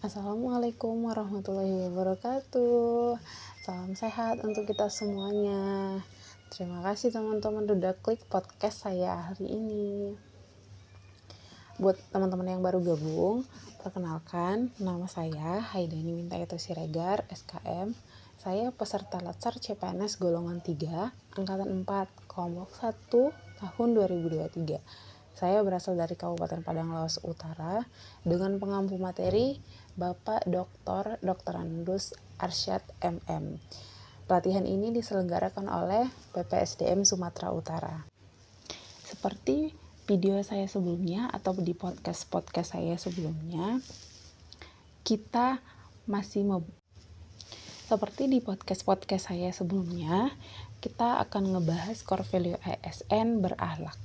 Assalamualaikum warahmatullahi wabarakatuh. Salam sehat untuk kita semuanya. Terima kasih teman-teman udah klik podcast saya hari ini. Buat teman-teman yang baru gabung, perkenalkan nama saya Haidani Mintaeto Siregar, SKM. Saya peserta Latsar CPNS golongan 3, angkatan 4, kelompok 1, tahun 2023. Saya berasal dari Kabupaten Padang Lawas Utara dengan pengampu materi Bapak Dr. Andus Arsyad MM. Pelatihan ini diselenggarakan oleh PPSDM Sumatera Utara. Seperti video saya sebelumnya atau di podcast saya sebelumnya, kita akan ngebahas core value ASN berakhlak.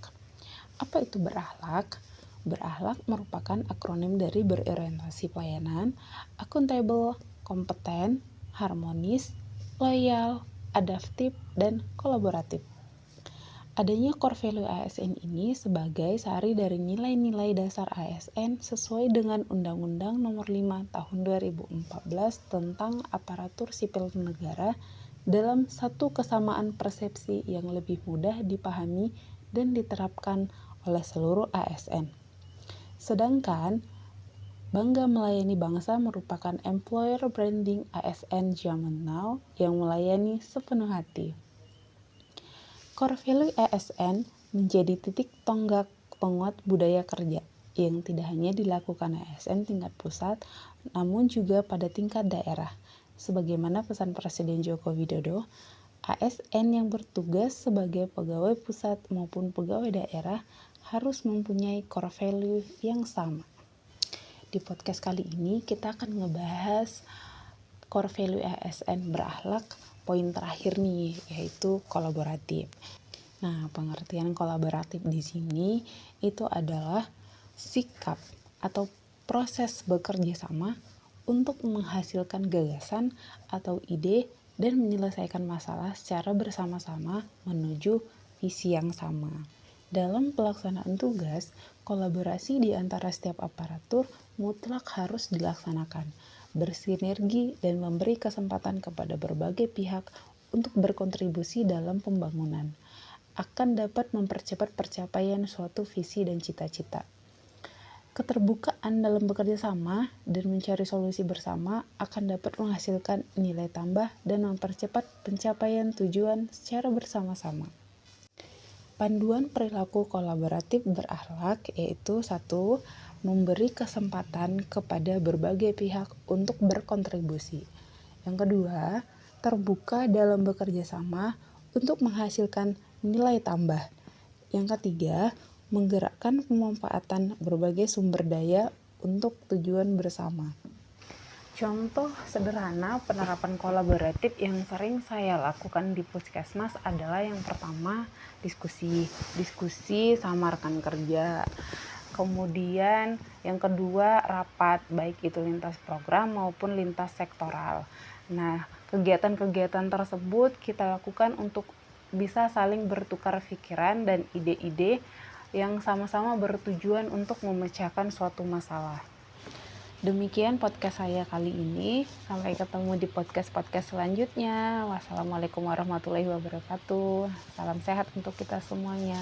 Apa itu berakhlak? Berakhlak merupakan akronim dari berorientasi pelayanan, akuntabel, kompeten, harmonis, loyal, adaptif, dan kolaboratif. Adanya core value ASN ini sebagai sari dari nilai-nilai dasar ASN sesuai dengan Undang-Undang Nomor 5 Tahun 2014 tentang Aparatur Sipil Negara dalam satu kesamaan persepsi yang lebih mudah dipahami dan diterapkan oleh seluruh ASN. Sedangkan Bangga Melayani Bangsa merupakan employer branding ASN zaman now yang melayani sepenuh hati. Core value ASN menjadi titik tonggak penguat budaya kerja yang tidak hanya dilakukan ASN tingkat pusat, namun juga pada tingkat daerah. Sebagaimana pesan Presiden Joko Widodo, ASN yang bertugas sebagai pegawai pusat maupun pegawai daerah harus mempunyai core value yang sama. Di podcast kali ini kita akan ngebahas core value ASN berakhlak. Poin terakhir nih, yaitu kolaboratif. Nah, pengertian kolaboratif di sini itu adalah sikap atau proses bekerja sama untuk menghasilkan gagasan atau ide dan menyelesaikan masalah secara bersama-sama menuju visi yang sama. Dalam pelaksanaan tugas, kolaborasi di antara setiap aparatur mutlak harus dilaksanakan, bersinergi dan memberi kesempatan kepada berbagai pihak untuk berkontribusi dalam pembangunan, akan dapat mempercepat pencapaian suatu visi dan cita-cita. Keterbukaan dalam bekerja sama dan mencari solusi bersama akan dapat menghasilkan nilai tambah dan mempercepat pencapaian tujuan secara bersama-sama. Panduan perilaku kolaboratif berakhlak yaitu 1. Memberi kesempatan kepada berbagai pihak untuk berkontribusi. Yang kedua, terbuka dalam bekerja sama untuk menghasilkan nilai tambah. Yang ketiga, menggerakkan pemanfaatan berbagai sumber daya untuk tujuan bersama. Contoh sederhana penerapan kolaboratif yang sering saya lakukan di Puskesmas adalah yang pertama, diskusi sama rekan kerja. Kemudian yang kedua, rapat, baik itu lintas program maupun lintas sektoral. Nah, kegiatan-kegiatan tersebut kita lakukan untuk bisa saling bertukar pikiran dan ide-ide yang sama-sama bertujuan untuk memecahkan suatu masalah. Demikian podcast saya kali ini. Sampai ketemu di podcast-podcast selanjutnya. Wassalamualaikum warahmatullahi wabarakatuh. Salam sehat untuk kita semuanya.